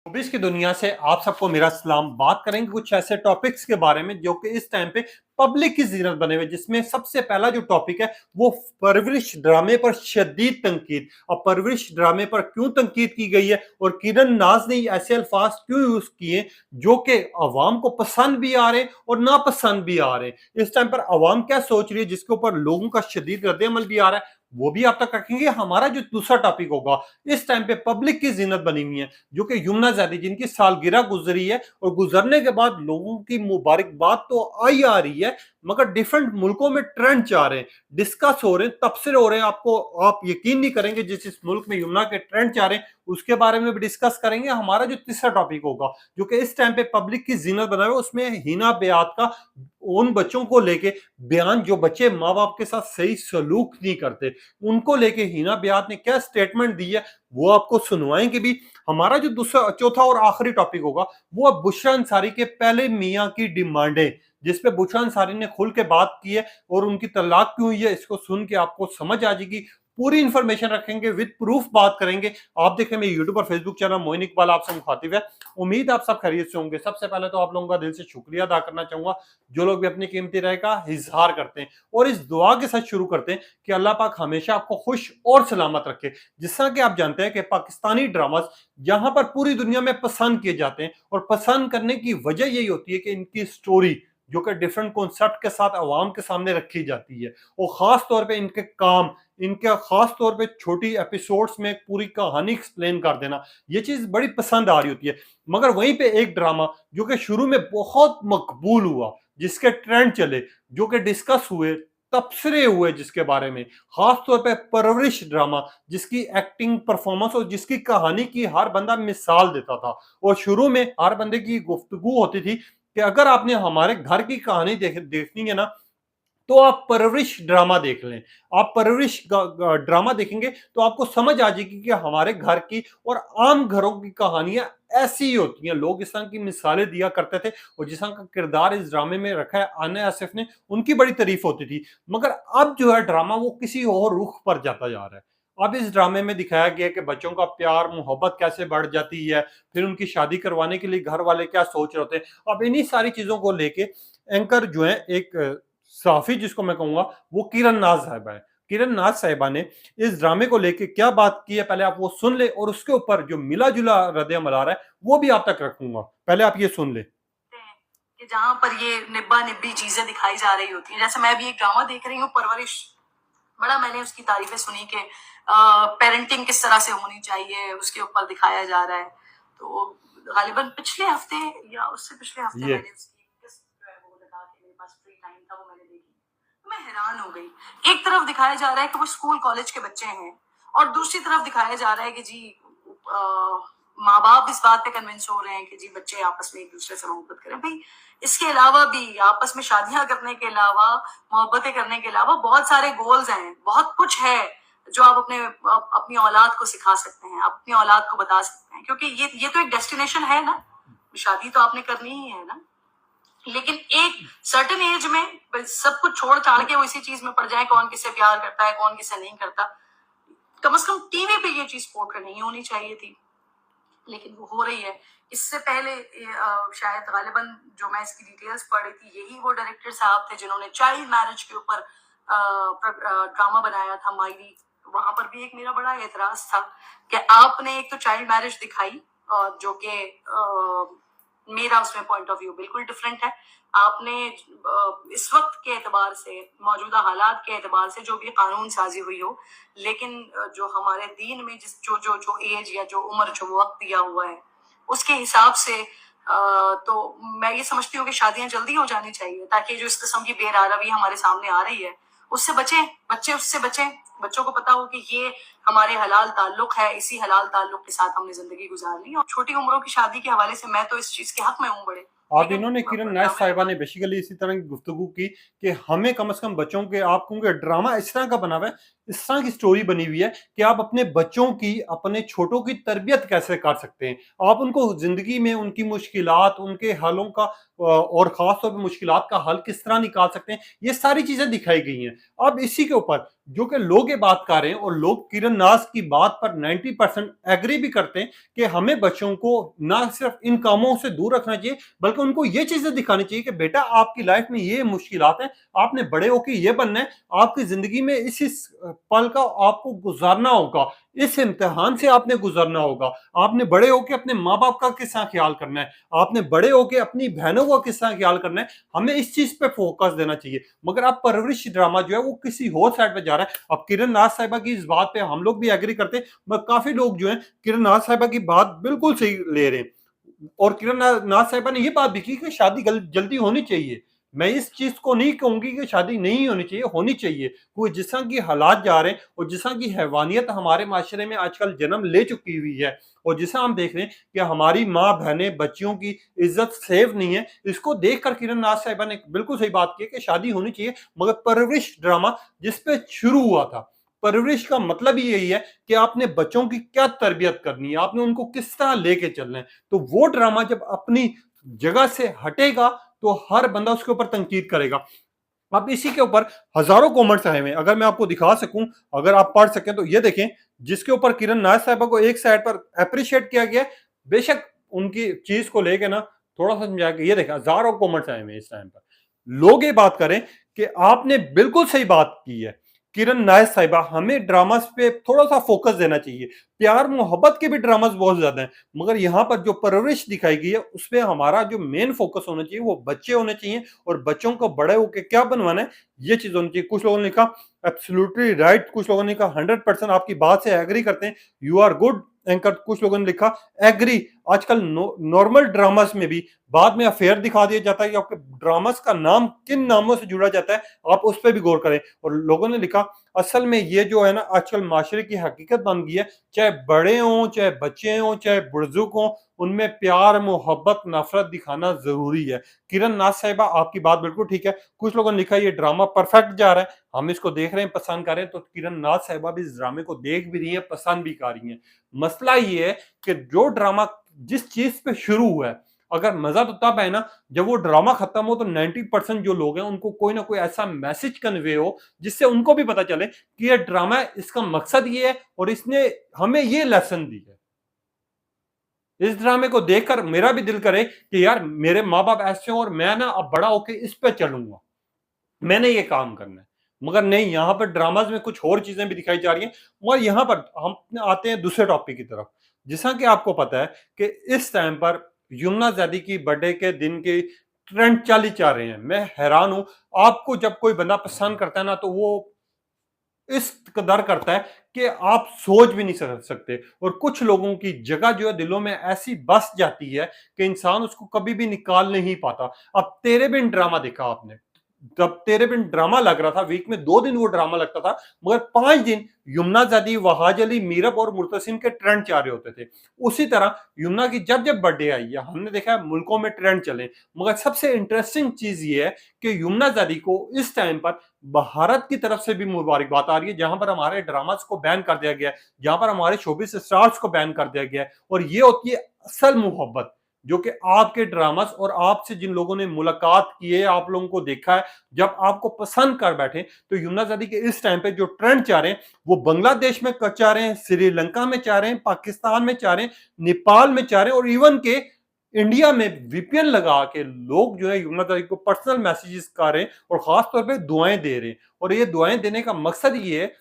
Showbiz की दुनिया से आप सबको मेरा सलाम। बात करेंगे कुछ ऐसे टॉपिक्स के बारे में जो कि इस टाइम पे पब्लिक की ज़ीनत बने हुए, जिसमें सबसे पहला जो टॉपिक है वो परवरिश ड्रामे पर शदीद तनकीद। अब परवरिश ड्रामे पर क्यों तनकीद की गई है और किरण नाज ने ऐसे अल्फाज क्यों यूज किए जो कि अवाम को पसंद भी आ रहे और नापसंद भी आ रहे। इस टाइम पर अवाम क्या सोच रही है, जिसके ऊपर लोगों का शदीद रद्द-ए-अमल भी आ रहा है, वो भी आप तक रखेंगे। हमारा जो दूसरा टॉपिक होगा, इस टाइम पे पब्लिक की ज़ीनत बनी हुई है जो कि यमुना ज़ैदी, जिनकी सालगिरह गुजरी है और गुजरने के बाद लोगों की मुबारकबाद तो आई आ रही है, मगर डिफरेंट मुल्कों में ट्रेंड जा रहे हैं, डिस्कस हो रहे हैं, तबसरे हो रहे हैं। आपको आप यकीन नहीं करेंगे, जिस मुल्क में यमुना के ट्रेंड जा रहे हैं उसके बारे में भी डिस्कस करेंगे। हमारा जो तीसरा टॉपिक होगा जो कि इस टाइम पे पब्लिक की जीनत बना हुआ है, उसमें हिना बेआत का उन बच्चों को लेके बयान जो बच्चे माँ बाप के साथ सही सलूक नहीं करते, उनको लेके हिना बेआत ने क्या स्टेटमेंट दी है वो आपको सुनवाएंगे भी। हमारा जो दूसरा चौथा और आखिरी टॉपिक होगा वो बुशरा अंसारी के पहले मियाँ की डिमांडें, जिसपे बुशरा अंसारी ने खुल के बात की है और उनकी तलाक क्यों हुई है, इसको सुन के आपको समझ आ जाएगी। पूरी इंफॉर्मेशन रखेंगे, विद प्रूफ बात करेंगे। आप देखें मेरे यूट्यूब और फेसबुक चैनल मोइन इकबाल आपसे मुखातिब है। उम्मीद आप सब खैरियत से होंगे। सबसे पहले तो आप लोगों का दिल से शुक्रिया अदा करना चाहूंगा जो लोग भी अपनी कीमती राय का इजहार करते हैं, और इस दुआ के साथ शुरू करते हैं कि अल्लाह पाक हमेशा आपको खुश और सलामत रखे। जिस तरह कि आप जानते हैं कि पाकिस्तानी ड्रामास जहां पर पूरी दुनिया में पसंद किए जाते हैं, और पसंद करने की वजह यही होती है कि इनकी स्टोरी जो कि डिफरेंट कॉन्सेप्ट के साथ आवाम के सामने रखी जाती है, और खास तौर पे इनके काम, इनके खास तौर पे छोटी एपिसोड्स में पूरी कहानी एक्सप्लेन कर देना, ये चीज बड़ी पसंद आ रही होती है। मगर वहीं पे एक ड्रामा जो कि शुरू में बहुत मकबूल हुआ, जिसके ट्रेंड चले, जो कि डिस्कस हुए, तबसरे हुए, जिसके बारे में खास तौर पे परवरिश ड्रामा, जिसकी एक्टिंग परफॉर्मेंस और जिसकी कहानी की हर बंदा मिसाल देता था, और शुरू में हर बंदे की गुफ्तगू होती थी कि अगर आपने हमारे घर की कहानी देखनी है ना, तो आप परवरिश ड्रामा देख लें। आप परवरिश ड्रामा देखेंगे तो आपको समझ आ जाएगी कि हमारे घर की और आम घरों की कहानियां ऐसी ही होती हैं। लोग इस तरह की मिसालें दिया करते थे, और जिस तरह का किरदार इस ड्रामे में रखा है आने आसिफ ने, उनकी बड़ी तारीफ होती थी। मगर अब जो है ड्रामा वो किसी और रुख पर जाता जा रहा है। अब इस ड्रामे में दिखाया गया कि बच्चों का प्यार मोहब्बत कैसे बढ़ जाती है, फिर उनकी शादी करवाने के लिए घर वाले क्या सोच रहे होते हैं। अब इन्हीं सारी चीजों को लेके एंकर जो है, एक साफी जिसको मैं कहूंगा, वो किरण नाज साहिबा है। किरण नाज साहिबा ने इस ड्रामे को लेके क्या बात की है, पहले आप वो सुन ले, और उसके ऊपर जो मिला जुला रद्द अमल आ रहा है वो भी आप तक रखूंगा। पहले आप ये सुन ले कि जहां पर ये निब्बा निब्बी चीजें दिखाई जा रही होती हैं। जैसे मैं भी एक ड्रामा देख रही हूँ परवरिश, बड़ा मैंने उसकी तारीफें सुनी कि पेरेंटिंग किस तरह से होनी चाहिए, उसके ऊपर दिखाया जा रहा है। तो गालिबन पिछले हफ्ते या उससे पिछले हफ्ते ये मैंने उसकी किस्त जो है वो लगा के, मेरे पास फ्री टाइम था, वो मैंने देखी। तो मैं हैरान हो गई। एक तरफ दिखाया जा रहा है कि वो स्कूल कॉलेज के बच्चे हैं, और दूसरी तरफ दिखाया जा रहा है कि जी माँ बाप इस बात पे कन्विंस हो रहे हैं कि जी बच्चे आपस में एक दूसरे से मोहब्बत करें। भाई इसके अलावा भी आपस में शादियां करने के अलावा, मोहब्बतें करने के अलावा बहुत सारे गोल्स हैं, बहुत कुछ है जो आप अपनी औलाद को सिखा सकते हैं, आप अपनी औलाद को बता सकते हैं, क्योंकि ये तो एक डेस्टिनेशन है ना। शादी तो आपने करनी ही है ना, लेकिन एक सर्टेन एज में सब कुछ छोड़ छाड़ के वो इसी चीज में पड़ जाए, कौन किससे प्यार करता है, कौन किससे नहीं करता। कम से कम टीवी पे ये चीज पोर्ट्रे नहीं होनी चाहिए थी, लेकिन वो हो रही है। इससे पहले शायद गालिबन जो मैं इसकी डिटेल्स पढ़ रही थी, यही वो डायरेक्टर साहब थे जिन्होंने चाइल्ड मैरिज के ऊपर ड्रामा बनाया था मायरी। वहां पर भी एक मेरा बड़ा एतराज था कि आपने एक तो चाइल्ड मैरिज दिखाई, जो कि मेरा उसमें पॉइंट ऑफ व्यू बिल्कुल डिफरेंट है। आपने इस वक्त के एतबार से, मौजूदा हालात के एतबार से जो भी कानून साजी हुई हो, लेकिन जो हमारे दीन में जिस जो जो जो एज या जो उम्र, जो वक्त दिया हुआ है, उसके हिसाब से तो मैं ये समझती हूँ कि शादियां जल्दी हो जानी चाहिए, ताकि जो इस किस्म की बेरारवी हमारे सामने आ रही है उससे बचें, बच्चे उससे बचें। बच्चों को पता हो कि ये हमारे हलाल ताल्लुक है, इसी हलाल ताल्लुक के साथ हमने जिंदगी गुजारनी। और छोटी उम्रों की शादी के हवाले से मैं तो इस चीज के हक में हूँ बड़े। अब लेकिन इन्होंने, किरण नायक साहिबा ने बेसिकली इसी तरह की गुफ्तगू की कि हमें कम से कम बच्चों के, आप कहोगे ड्रामा इस तरह का बना हुआ है, इस तरह की स्टोरी बनी हुई है कि आप अपने बच्चों की, अपने छोटों की तरबियत कैसे कर सकते हैं। आप उनको ज़िंदगी में उनकी मुश्किलात, उनके हलों का और ख़ास तौर पे मुश्किलात का हल किस तरह निकाल सकते हैं, ये सारी चीज़ें दिखाई गई हैं। अब इसी के ऊपर जो कि लोग ये बात कर रहे हैं और लोग किरण नाज़ की बात पर 90% एग्री भी करते हैं कि हमें बच्चों को ना सिर्फ इन कामों से दूर रखना चाहिए, बल्कि उनको ये चीज़ें दिखानी चाहिए कि बेटा आपकी लाइफ में ये मुश्किलात हैं, आपने बड़े होके ये बनना है, आपकी ज़िंदगी में इस पल का आपको गुज़ारना होगा, इस इम्तिहान से आपने गुज़रना होगा, आपने बड़े होके अपने माँ-बाप का किस तरह ख़्याल करना है, आपने बड़े होके अपनी बहनों का किस तरह ख़्याल करना है, हमें इस चीज़ पे फ़ोकस देना चाहिए। मगर अब परवरिश ड्रामा जो है वो किसी और साइड पे जा रहा है। अब किरण नाज़ साहिबा की इस बात पे हम लोग भी एग्री करते हैं, मगर काफ़ी लोग जो हैं किरण नाज़ साहिबा की बात बिल्कुल सही ले रहे हैं। और किरण नाज़ साहिबा ने ये बात भी की कि शादी जल्दी होनी चाहिए। मैं इस चीज़ को नहीं कहूँगी कि शादी नहीं होनी चाहिए, होनी चाहिए। क्योंकि जिस तरह की हालात जा रहे हैं और जिस तरह की हैवानियत हमारे माशरे में आजकल जन्म ले चुकी हुई है और जिसे हम देख रहे हैं कि हमारी माँ-बहनें, बच्चियों की इज़्ज़त सेफ नहीं है, इसको देखकर किरण नाज़ साहिबा ने बिल्कुल सही बात की है कि शादी होनी चाहिए, मगर परवरिश ड्रामा जिस पे शुरू हुआ था, परवरिश का मतलब ही यही है कि आपने बच्चों की क्या तरबियत करनी है, आपने उनको किस तरह लेके चलना है। तो वो ड्रामा जब अपनी जगह से हटेगा तो हर बंदा उसके ऊपर तनकीद करेगा। अब इसी के ऊपर हजारों कमेंट्स आए हुए हैं, अगर मैं आपको दिखा सकूं, अगर आप पढ़ सकें तो ये देखें, जिसके ऊपर किरण नाज़ साहिबा को एक साइड पर अप्रिशिएट किया गया है, बेशक उनकी चीज को लेके ना थोड़ा सा समझा के, ये देखें हजारों कमेंट्स आए हुए हैं इस टाइम पर। लोग ये बात करें कि आपने बिल्कुल सही बात की है किरण नाज़ साहिबा, हमें ड्रामास पे थोड़ा सा फोकस देना चाहिए। प्यार मोहब्बत के भी ड्रामास बहुत ज्यादा हैं, मगर यहाँ पर जो परवरिश दिखाई गई है उसपे हमारा जो मेन फोकस होना चाहिए वो बच्चे होने चाहिए, और बच्चों को बड़े होकर क्या बनवाना है ये चीज होनी चाहिए। कुछ लोगों ने लिखा एब्सोल्युटली राइट, कुछ लोगों ने कहा 100% आपकी बात से एग्री करते हैं, यू आर गुड एंकर, कुछ लोगों ने लिखा एग्री। आजकल नॉर्मल ड्रामास में भी बाद में अफेयर दिखा दिया जाता है कि आपके ड्रामास का नाम किन नामों से जुड़ा जाता है, आप उस पर भी गौर करें। और लोगों ने लिखा असल में ये जो है ना आजकल माशरे की हकीकत बन गई है, चाहे बड़े हों, चाहे बच्चे हों, चाहे बुजुर्ग हों, उनमें प्यार मोहब्बत नफरत दिखाना जरूरी है। किरण नाज़ साहिबा आपकी बात बिल्कुल ठीक है। कुछ लोगों ने लिखा ये ड्रामा परफेक्ट जा रहा है, हम इसको देख रहे हैं, पसंद कर रहे हैं, तो किरण नाज़ साहिबा भी इस ड्रामे को देख भी रही है, पसंद भी कर रही है। मसला ये है कि जो ड्रामा जिस चीज पे शुरू हुआ है, अगर मजा तो तब है ना जब वो ड्रामा खत्म हो तो 90% जो लोग हैं उनको कोई ना कोई ऐसा मैसेज कन्वे हो जिससे उनको भी पता चले कि ये ड्रामा है, इसका मकसद ये है और इसने हमें ये लेसन दी है। इस ड्रामे को देखकर मेरा भी दिल करे कि यार मेरे माँ बाप ऐसे हो और मैं ना अब बड़ा होके इस पे चलूंगा, मैंने ये काम करना है। मगर नहीं, यहाँ पर ड्रामाज में कुछ और चीजें भी दिखाई जा रही हैं। मगर यहाँ पर हम आते हैं दूसरे टॉपिक की तरफ। जैसा कि आपको पता है कि इस टाइम पर यमुना जैदी की बर्थडे के दिन के ट्रेंड चल ही जा रहे हैं। मैं हैरान हूं, आपको जब कोई बंदा पसंद करता है ना तो वो इस कदर करता है कि आप सोच भी नहीं सकते, और कुछ लोगों की जगह जो है दिलों में ऐसी बस जाती है कि इंसान उसको कभी भी निकाल नहीं पाता। अब तेरे बिन ड्रामा देखा आपने, तब तेरे बिन ड्रामा लग रहा था, वीक में 2 दिन वो ड्रामा लगता था, मगर 5 दिन यमुना जदी, वहाज अली, मीरब और मुर्तसिम के ट्रेंड जा रहे होते थे। उसी तरह यमुना की जब जब बर्थडे आई है हमने देखा है मुल्कों में ट्रेंड चले। मगर सबसे इंटरेस्टिंग चीज ये है कि यमुना जदी को इस टाइम पर भारत की तरफ से भी मुबारकबाद आ रही है, जहां पर हमारे ड्रामास को बैन कर दिया गया है, जहां पर हमारे शोबिस स्टार्स को बैन कर दिया गया है। और ये होती है असल मोहब्बत, जो कि आपके ड्रामास और आपसे जिन लोगों ने मुलाकात की है, आप लोगों को देखा है, जब आपको पसंद कर बैठे। तो यमुना जदी के इस टाइम पे जो ट्रेंड चाह रहे हैं वो बांग्लादेश में चाह रहे हैं, श्रीलंका में चाह रहे हैं, पाकिस्तान में चाह रहे हैं, नेपाल में चाह रहे हैं, और इवन के इंडिया में वीपीएन लगा के लोग जो है यमुना जदी को पर्सनल मैसेजेस कर रहे हैं और खास तौर पे दुआएं दे रहे हैं। और ये दुआएं देने का मकसद ये है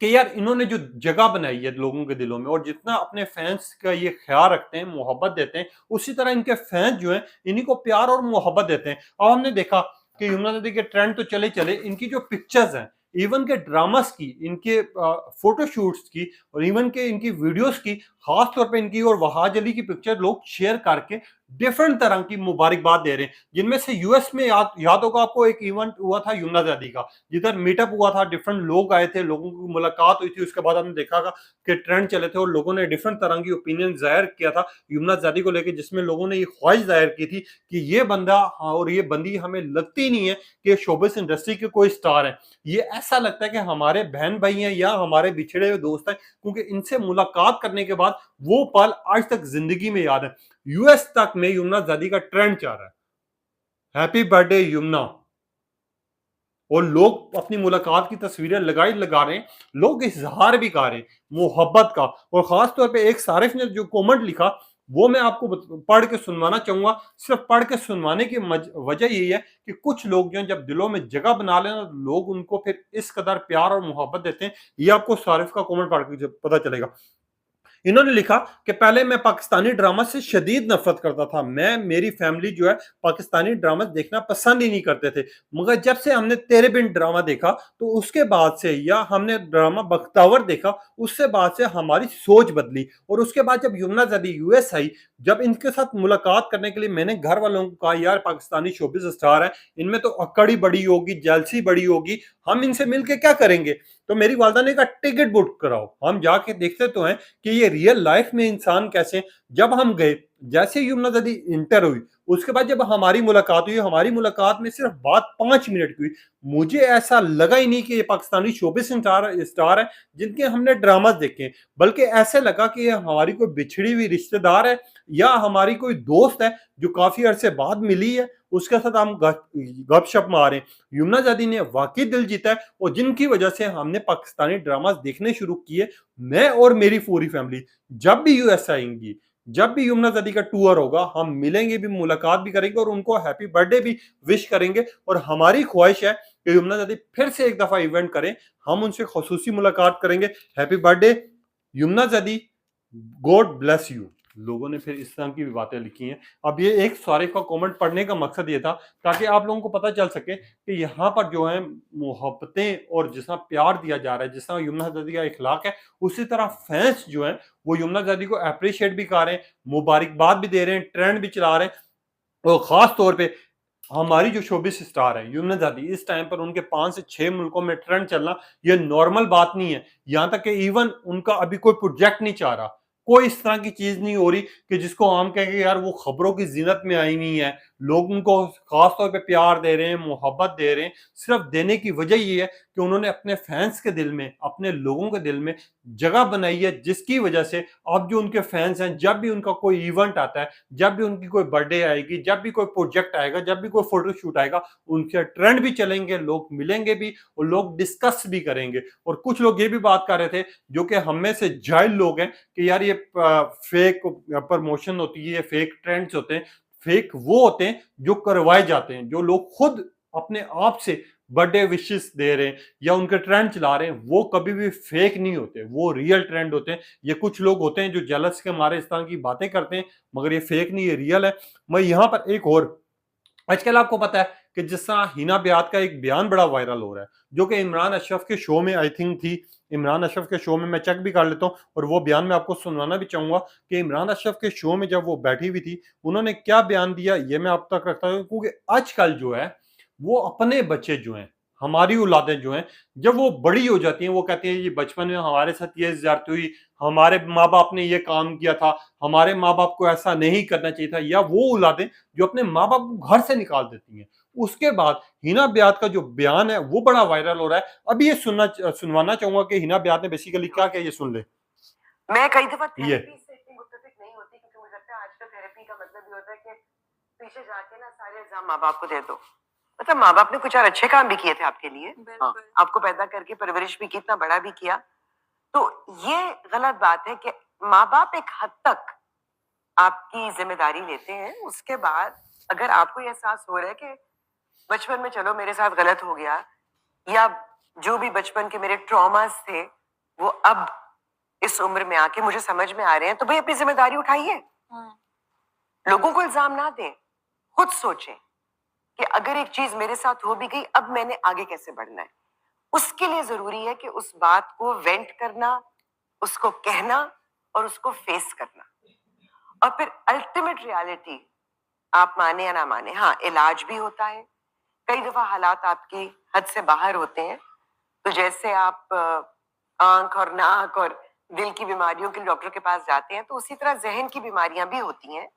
कि यार इन्होंने जो जगह बनाई है लोगों के दिलों में, और जितना अपने फैंस का ये ख्याल रखते हैं, मोहब्बत देते हैं, उसी तरह इनके फैंस जो हैं इन्हीं को प्यार और मोहब्बत देते हैं। अब हमने देखा कि यमुना नदी के ट्रेंड तो चले चले, इनकी जो पिक्चर्स हैं, इवन के ड्रामास की, इनके फोटोशूट्स की, और इवन के इनकी वीडियोस की खास तौर पे इनकी और वहाज अली की पिक्चर लोग शेयर करके डिफरेंट तरह की मुबारकबाद दे रहे हैं, जिनमें से यूएस में याद होगा आपको एक इवेंट हुआ था यमुना जैदी का, जिधर मीटअप हुआ था, डिफरेंट लोग आए थे, लोगों की मुलाकात हुई थी, उसके बाद हमने देखा कि ट्रेंड चले थे और लोगों ने डिफरेंट तरह की ओपिनियन जाहिर किया था यमुना जैदी को लेकर, जिसमें लोगों ने ये ख्वाहिश जाहिर की थी कि ये बंदा और ये बंदी हमें लगती नहीं है कि शोबिस इंडस्ट्री के कोई स्टार है, ये ऐसा लगता है कि हमारे बहन भाई हैं या हमारे बिछड़े हुए दोस्त हैं, क्योंकि इनसे मुलाकात करने के बाद वो पल आज तक जिंदगी में याद है। यूएस तक में यमुना जैदी का ट्रेंड चल रहा है, हैप्पी बर्थडे यमुना, और लोग अपनी मुलाकात की तस्वीरें लगा रहे हैं, लोग इजहार भी कर रहे हैं मोहब्बत का। और खास तौर पे एक सारिफ ने जो कमेंट लिखा वो मैं आपको पढ़ के सुनवाना चाहूंगा। सिर्फ पढ़ के सुनवाने की वजह यही है कि कुछ लोग जो जब दिलों में जगह बना लेना, लोग उनको फिर इस कदर प्यार और मोहब्बत देते हैं। ये आपको सारिफ का कमेंट पढ़ के पता चलेगा। इन्होंने लिखा कि पहले मैं पाकिस्तानी ड्रामा से शदीद नफरत करता था, मेरी फैमिली जो है पाकिस्तानी ड्रामा देखना पसंद ही नहीं करते थे, मगर जब से हमने तेरे बिन ड्रामा देखा तो उसके बाद से, या हमने ड्रामा बख्तावर देखा उससे बाद से हमारी सोच बदली। और उसके बाद जब यमुना जैदी यूएस आई, जब इनके साथ मुलाकात करने के लिए मैंने घर वालों को कहा यार पाकिस्तानी शोबिस स्टार है, इनमें तो अकड़ी बड़ी होगी, जेलसी बड़ी होगी, हम इनसे मिलके क्या करेंगे। तो मेरी वालदा ने कहा टिकट बुक कराओ, हम जाके देखते तो हैं कि ये रियल लाइफ में इंसान कैसे। जब हम गए, जैसे यमुना जैदी इंटर हुई, उसके बाद जब हमारी मुलाकात हुई, हमारी मुलाकात में सिर्फ बात 5 मिनट की हुई, मुझे ऐसा लगा ही नहीं कि ये पाकिस्तानी शोबिस स्टार है जिनके हमने ड्रामा देखे, बल्कि ऐसे लगा कि ये हमारी कोई बिछड़ी हुई रिश्तेदार है या हमारी कोई दोस्त है जो काफी अरसे बाद मिली है, उसके साथ हम गपशप मारे। यमुना जैदी ने वाकई दिल जीता है और जिनकी वजह से हमने पाकिस्तानी ड्रामा देखने शुरू किए। मैं और मेरी पूरी फैमिली जब भी यूएस आएंगी, जब भी यमुना जैदी का टूर होगा, हम मिलेंगे भी, मुलाकात भी करेंगे और उनको हैप्पी बर्थडे भी विश करेंगे। और हमारी ख्वाहिश है कि यमुना जैदी फिर से एक दफा इवेंट करें, हम उनसे खुसूसी मुलाकात करेंगे। Happy birthday Yamuna Zaidi, God bless you. लोगों ने फिर इस तरह की भी बातें लिखी हैं। अब ये एक सारिफ का कमेंट पढ़ने का मकसद ये था ताकि आप लोगों को पता चल सके कि यहाँ पर जो है मोहब्बतें और जिस तरह प्यार दिया जा रहा है, जिस तरह यमुना जैदी का इखलाक है, उसी तरह फैंस जो हैं वो यमुना जैदी को अप्रिशिएट भी कर रहे हैं, मुबारकबाद भी दे रहे हैं, ट्रेंड भी चला रहे हैं। और खास तौर पे हमारी जो शोबिस स्टार है यमुना जैदी, इस टाइम पर उनके 5 से 6 मुल्कों में ट्रेंड चलना ये नॉर्मल बात नहीं है। यहाँ तक कि इवन उनका अभी कोई प्रोजेक्ट नहीं चाह रहा, कोई इस तरह की चीज नहीं हो रही कि जिसको हम कहेंगे यार वो खबरों की जीनत में आई हुई है, लोग उनको खास तौर पे प्यार दे रहे हैं, मोहब्बत दे रहे हैं। सिर्फ देने की वजह ये है कि उन्होंने अपने फैंस के दिल में, अपने लोगों के दिल में जगह बनाई है, जिसकी वजह से अब जो उनके फैंस हैं, जब भी उनका कोई इवेंट आता है, जब भी उनकी कोई बर्थडे आएगी, जब भी कोई प्रोजेक्ट आएगा, जब भी कोई फोटो शूट आएगा, उनके ट्रेंड भी चलेंगे, लोग मिलेंगे भी और लोग डिस्कस भी करेंगे। और कुछ लोग ये भी बात कर रहे थे जो कि हम में से जाहिल लोग हैं कि यार ये फेक प्रमोशन होती है, फेक ट्रेंड्स होते हैं। फेक वो होते हैं जो करवाए जाते हैं, जो लोग खुद अपने आप से बर्थडे विशेस दे रहे हैं या उनके ट्रेंड चला रहे हैं, वो कभी भी फेक नहीं होते, वो रियल ट्रेंड होते हैं। ये कुछ लोग होते हैं जो जेलस के मारे इस तरह की बातें करते हैं, मगर ये फेक नहीं, ये रियल है। मैं यहाँ पर एक और, आजकल आपको पता है कि जिस तरह हिना बियात का एक बयान बड़ा वायरल हो रहा है, जो कि इमरान अशरफ के शो में आई थिंक थी, इमरान अशरफ के शो में, मैं चेक भी कर लेता हूँ और वो बयान मैं आपको सुनवाना भी चाहूंगा कि इमरान अशरफ के शो में जब वो बैठी हुई थी, उन्होंने क्या बयान दिया ये मैं आप तक रखता हूँ। क्योंकि आजकल जो है वो अपने बच्चे जो हैं, हमारी औलादें जो हैं, जब वो बड़ी हो जाती हैं, वो कहती हैं ये बचपन में हमारे साथ ये ज्यादती हुई, हमारे माँ बाप ने ये काम किया था, हमारे माँ बाप को ऐसा नहीं करना चाहिए था, या वो औलादें जो अपने माँ बाप को घर से निकाल देती हैं। उसके बाद हिना बियात का जो बयान है वो बड़ा वायरल हो रहा है। अभी ये सुनवाना चाहूंगा कि हिना बियात ने बेसिकली क्या किया, ये सुन ले। मैं कई दफा ये थेरेपी से इतनी मुत्तफिक नहीं होती क्योंकि मुझे लगता है आजकल थेरेपी का मतलब ये होता है कि पीछे जाके ना सारे इल्जाम माँ बाप को दे दो। मतलब माँ बाप ने कुछ और अच्छे काम भी किए थे आपके लिए, आपको पैदा करके परवरिश भी की, इतना बड़ा भी किया। तो ये गलत बात है कि माँ बाप एक हद तक आपकी जिम्मेदारी लेते हैं, उसके बाद अगर आपको ये एहसास हो रहा है कि बचपन में चलो मेरे साथ गलत हो गया, या जो भी बचपन के मेरे ट्रॉमास थे वो अब इस उम्र में आके मुझे समझ में आ रहे हैं, तो भाई अपनी जिम्मेदारी उठाइए। लोगों को इल्जाम ना दें, खुद सोचें कि अगर एक चीज मेरे साथ हो भी गई, अब मैंने आगे कैसे बढ़ना है। उसके लिए जरूरी है कि उस बात को वेंट करना, उसको कहना और उसको फेस करना। और फिर अल्टीमेट रियलिटी, आप माने या ना माने, हाँ इलाज भी होता है, कई दफा हालात आपकी हद से बाहर होते हैं, तो जैसे आप आंख और नाक और दिल की बीमारियों के डॉक्टर के पास जाते हैं, तो उसी तरह जहन की बीमारियां भी होती हैं,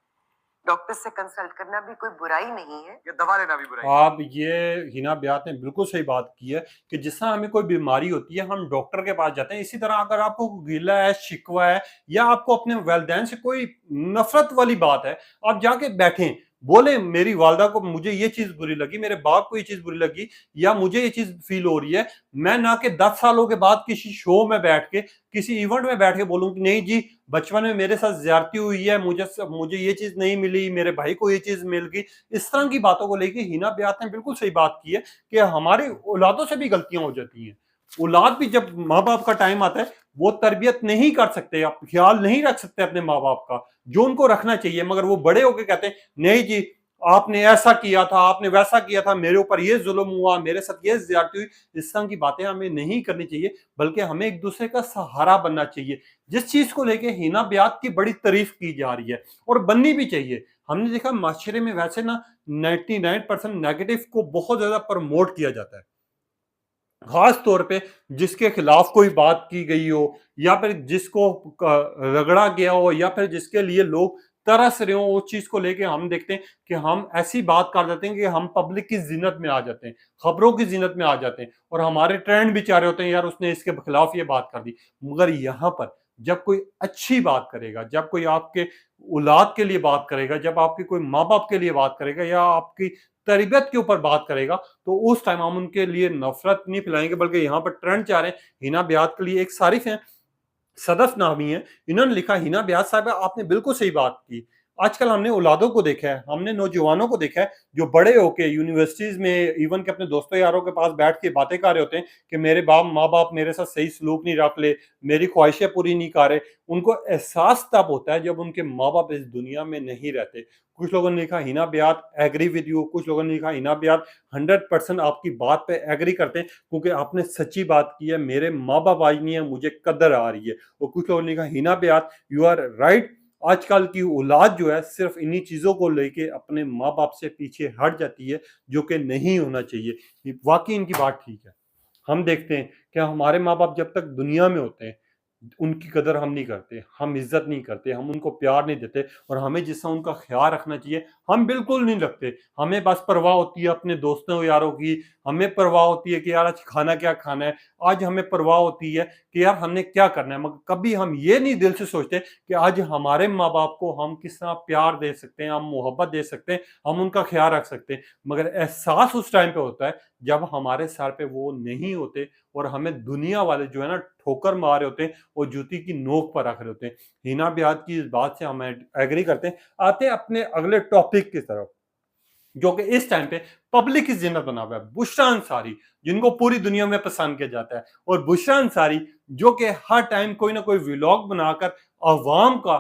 डॉक्टर से कंसल्ट करना भी कोई बुराई नहीं है, या दवा लेना भी बुराई नहीं। आप ये हिना बियात ने बिल्कुल सही बात की है कि जिस तरह हमें कोई बीमारी होती है हम डॉक्टर के पास जाते हैं, इसी तरह अगर आपको गिला है, शिकवा है या आपको अपने वालिदैन से कोई नफरत वाली बात है, आप जाके बैठें, बोले मेरी वालदा को मुझे ये चीज बुरी लगी, मेरे बाप को ये चीज बुरी लगी या मुझे ये चीज फील हो रही है। मैं ना कि 10 सालों के बाद किसी शो में बैठ के, किसी इवेंट में बैठ के बोलूं कि नहीं जी बचपन में मेरे साथ ज्यादती हुई है, मुझे ये चीज नहीं मिली, मेरे भाई को ये चीज मिल गई। इस तरह की बातों को लेके हिना बियात ने बिल्कुल सही बात की है कि हमारे औलादों से भी गलतियां हो जाती हैं। औलाद भी जब माँ बाप का टाइम आता है वो तरबियत नहीं कर सकते, आप ख्याल नहीं रख सकते अपने माँ बाप का जो उनको रखना चाहिए, मगर वो बड़े होके कहते हैं नहीं जी आपने ऐसा किया था, आपने वैसा किया था, मेरे ऊपर ये जुल्म हुआ, मेरे साथ ये ज्यादती हुई। इस तरह की बातें हमें नहीं करनी चाहिए, बल्कि हमें एक दूसरे का सहारा बनना चाहिए। जिस चीज को लेके हिना बियात की बड़ी तारीफ की जा रही है और बननी भी चाहिए। हमने देखा माशरे में वैसे ना 99% नेगेटिव को बहुत ज्यादा प्रमोट किया जाता है, खास तौर पे जिसके खिलाफ कोई बात की गई हो या फिर जिसको रगड़ा गया हो या फिर जिसके लिए लोग तरस रहे हो, उस चीज को लेके हम देखते हैं कि हम ऐसी बात कर देते हैं कि हम पब्लिक की जिन्नत में आ जाते हैं, खबरों की जिन्नत में आ जाते हैं और हमारे ट्रेंड भी चाह रहे होते हैं यार उसने इसके खिलाफ ये बात कर दी। मगर यहाँ पर जब कोई अच्छी बात करेगा, जब कोई आपके औलाद के लिए बात करेगा, जब आपके कोई माँ बाप के लिए बात करेगा या आपकी तरबियत के ऊपर बात करेगा, तो उस टाइम हम उनके लिए नफरत नहीं फैलाएंगे, बल्कि यहाँ पर ट्रेंड चाह रहे हैं। हिना बियात के लिए एक सारिफ है, सदफ नामी है, इन्होंने लिखा हिना बियात साहब आपने बिल्कुल सही बात की। आजकल हमने औलादों को देखा है, हमने नौजवानों को देखा है जो बड़े होके यूनिवर्सिटीज में इवन के अपने दोस्तों यारों के पास बैठ के बातें कर रहे होते हैं कि मेरे माँ बाप मेरे साथ सही सलूक नहीं रख ले, मेरी ख्वाहिशें पूरी नहीं कर रहे। उनको एहसास तब होता है जब उनके माँ बाप इस दुनिया में नहीं रहते। कुछ लोगों ने लिखा हिना बियात एग्री विद यू, कुछ लोगों ने लिखा हिना बियात 100% आपकी बात पे एग्री करते हैं क्योंकि आपने सच्ची बात की है, मेरे माँ बाप आज नहीं है, मुझे कदर आ रही है। और कुछ लोगों ने लिखा हिना बियात यू आर राइट, आजकल की औलाद जो है सिर्फ इन्हीं चीजों को लेके अपने माँ बाप से पीछे हट जाती है जो कि नहीं होना चाहिए। वाकई इनकी बात ठीक है। हम देखते हैं कि हमारे माँ बाप जब तक दुनिया में होते हैं उनकी कदर हम नहीं करते, हम इज्जत नहीं करते, हम उनको प्यार नहीं देते और हमें जिससे उनका ख्याल रखना चाहिए हम बिल्कुल नहीं रखते। हमें बस परवाह होती है अपने दोस्तों यारों की, हमें परवाह होती है कि यार आज खाना क्या खाना है, आज हमें परवाह होती है कि यार हमने क्या करना है, मगर कभी हम ये नहीं दिल से सोचते कि आज हमारे माँ बाप को हम किस तरह प्यार दे सकते हैं, हम मोहब्बत दे सकते हैं, हम उनका ख्याल रख सकते हैं। मगर एहसास उस टाइम पे होता है जब हमारे सर पे वो नहीं होते और हमें दुनिया वाले जो है ना ठोकर मारे होते हैं और जूती की नोक पर रख रहे होते हैं। हिना बियात की इस बात से हम एग्री करते हैं। आते हैं अपने अगले टॉपिक की तरफ जो कि इस टाइम पे पब्लिक की जिन्नत बना हुआ है, बुशरा अंसारी, जिनको पूरी दुनिया में पसंद किया जाता है। और बुशरा अंसारी जो कि हर टाइम कोई ना कोई व्लॉग बनाकर अवाम का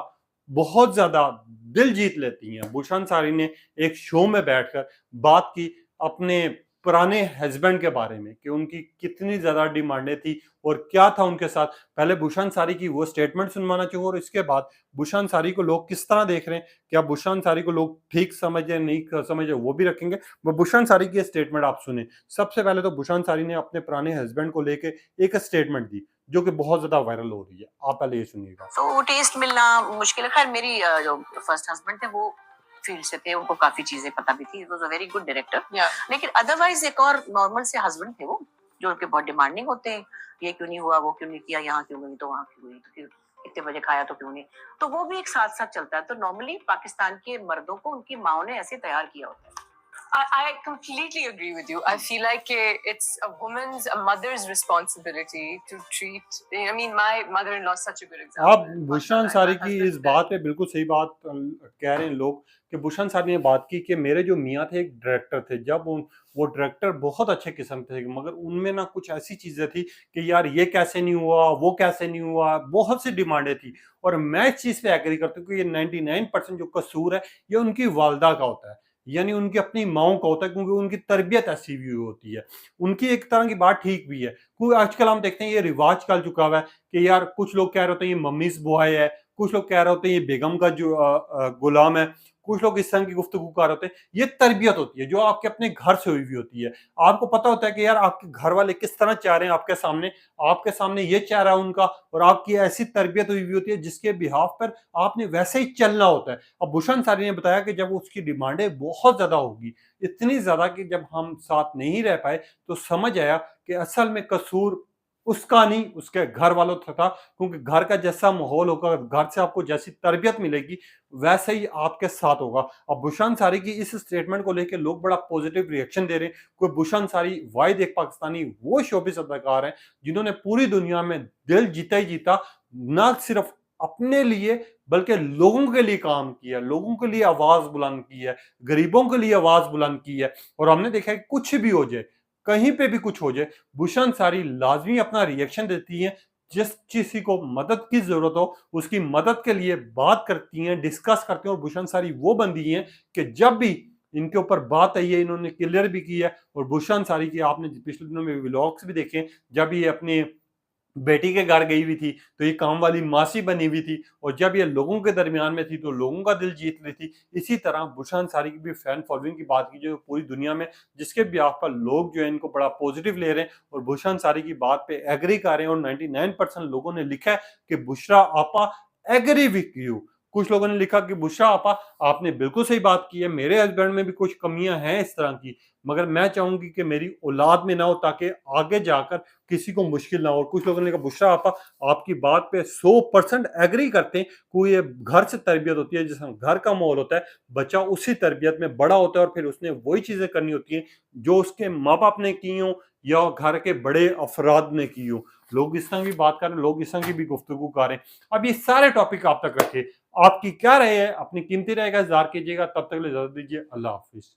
बहुत ज्यादा दिल जीत लेती हैं। बुशरा अंसारी ने एक शो में बैठकर बात की अपने पुराने हस्बैंड के बारे में कि उनकी कितनी ज्यादा डिमांडें थी और क्या था उनके साथ। पहले बुशरा अंसारी की वो स्टेटमेंट सुनवाना चाहूंगा और इसके बाद बुशरा अंसारी को लोग किस तरह देख रहे हैं, क्या बुशरा अंसारी को लोग ठीक समझे नहीं समझे वो भी रखेंगे। वो बुशरा अंसारी की स्टेटमेंट आप सुने। सबसे पहले तो बुशरा अंसारी ने अपने पुराने हस्बैंड को लेके एक स्टेटमेंट दी जो कि बहुत ज्यादा वायरल हो रही है, आप पहले ये सुनिएगा। तो टेस्ट मिलना मुश्किल है। खैर मेरी जो फर्स्ट हस्बैंड थे वो फील्ड से थे, उनको काफी चीजें पता भी थी, was a very good director. लेकिन अदरवाइज एक और नॉर्मल से हस्बैंड थे वो जो उनके बहुत डिमांडिंग होते हैं, ये क्यों नहीं हुआ, वो क्यों नहीं किया, यहाँ क्यों गई तो वहाँ क्यों गई, तो फिर इतने बजे खाया तो क्यों नहीं, तो वो भी एक साथ साथ चलता है। तो नॉर्मली पाकिस्तान के मर्दों को उनकी माओ ने ऐसे तैयार किया होता है। I completely agree with you. I feel like it's a mother's responsibility to treat. I mean, my mother-in-law is such a good example. आप बुशरा अंसारी की इस बात पे बिल्कुल सही बात कह रहे हैं लोग कि बुशरा अंसारी ने बात की कि मेरे जो मियाँ थे एक डायरेक्टर थे, जब वो डायरेक्टर बहुत अच्छे किस्म थे मगर उनमें ना कुछ ऐसी चीजें थी कि यार ये कैसे नहीं हुआ, वो कैसे नहीं हुआ, बहुत सी डिमांडें थी। और मैं इस चीज पे एग्री करता हूँ कि ये 99% जो कसूर है ये उनकी वालदा का होता है, यानी उनकी अपनी माओ का होता है, क्योंकि उनकी तरबियत ऐसी भी होती है। उनकी एक तरह की बात ठीक भी है, क्योंकि आजकल हम देखते हैं ये रिवाज चल चुका हुआ है कि यार कुछ लोग कह रहे होते हैं ये मम्मीज बॉय है, कुछ लोग कह रहे होते हैं ये बेगम का जो गुलाम है, कुछ लोग इस तरह की गुफ्तगू कर रहे होते हैं। ये तरबियत होती है जो आपके अपने घर से हुई हुई होती है। आपको पता होता है कि यार आपके घर वाले किस तरह चाह रहे हैं आपके सामने ये चाह रहा है उनका, और आपकी ऐसी तरबियत हुई हुई होती है जिसके बिहाफ पर आपने वैसे ही चलना होता है। अब बुशरा अंसारी ने बताया कि जब उसकी डिमांडें बहुत ज़्यादा होगी, इतनी ज़्यादा कि जब हम साथ नहीं रह पाए, तो समझ आया कि असल में कसूर उसका नहीं, उसके घर वालों का था, क्योंकि घर का जैसा माहौल होगा, घर से आपको जैसी तरबियत मिलेगी, वैसे ही आपके साथ होगा। अब बुशरा अंसारी की इस स्टेटमेंट को लेके लोग बड़ा पॉजिटिव रिएक्शन दे रहे हैं। कोई बुशरा अंसारी वाहिद एक पाकिस्तानी वो शोबिस अदाकार हैं जिन्होंने पूरी दुनिया में दिल जीता ही जीता, ना सिर्फ अपने लिए बल्कि लोगों के लिए काम किया, लोगों के लिए आवाज बुलंद की है, गरीबों के लिए आवाज बुलंद की है। और हमने देखा है कि कुछ भी हो जाए, कहीं पे भी कुछ हो जाए, बुशरा अंसारी लाजमी अपना रिएक्शन देती हैं। जिस किसी को मदद की जरूरत हो उसकी मदद के लिए बात करती हैं, डिस्कस करती हैं। और बुशरा अंसारी वो बंदी हैं कि जब भी इनके ऊपर बात आई है इन्होंने क्लियर भी की है। और बुशरा अंसारी की आपने पिछले दिनों में व्लॉग्स भी देखे, जब ये अपने बेटी के घर गई हुई थी तो ये काम वाली मासी बनी हुई थी, और जब ये लोगों के दरमियान में थी तो लोगों का दिल जीत रही थी। इसी तरह बुशरा अंसारी की भी फैन फॉलोइंग की बात की जो पूरी दुनिया में, जिसके ब्याह पर लोग जो है इनको बड़ा पॉजिटिव ले रहे हैं और बुशरा अंसारी की बात पे एग्री कर रहे हैं। और 99% लोगों ने लिखा है कि बुशरा आपा एग्री विथ यू। कुछ लोगों ने लिखा कि बुशरा आपा आपने बिल्कुल सही बात की है, मेरे हस्बैंड में भी कुछ कमियां हैं इस तरह की, मगर मैं चाहूंगी कि मेरी औलाद में ना हो ताकि आगे जाकर किसी को मुश्किल ना हो। और कुछ लोगों ने कहा बुशरा आपा आपकी बात पे 100% एग्री करते हैं। कोई ये घर से तरबियत होती है, जिसमें घर का माहौल होता है, बच्चा उसी तरबियत में बड़ा होता है और फिर उसने वही चीजें करनी होती हैं जो उसके माँ बाप ने की हों या घर के बड़े अफराद ने की हो। लोग इस तरह की बात कर रहे हैं, लोग इस तरह की भी गुफ्तगू कर रहे हैं। अब ये सारे टॉपिक आप तक रखे, आपकी क्या राय है, अपनी कीमती राय का इज़हार कीजिएगा। तब तक के लिए इजाजत दीजिए, अल्लाह हाफिज।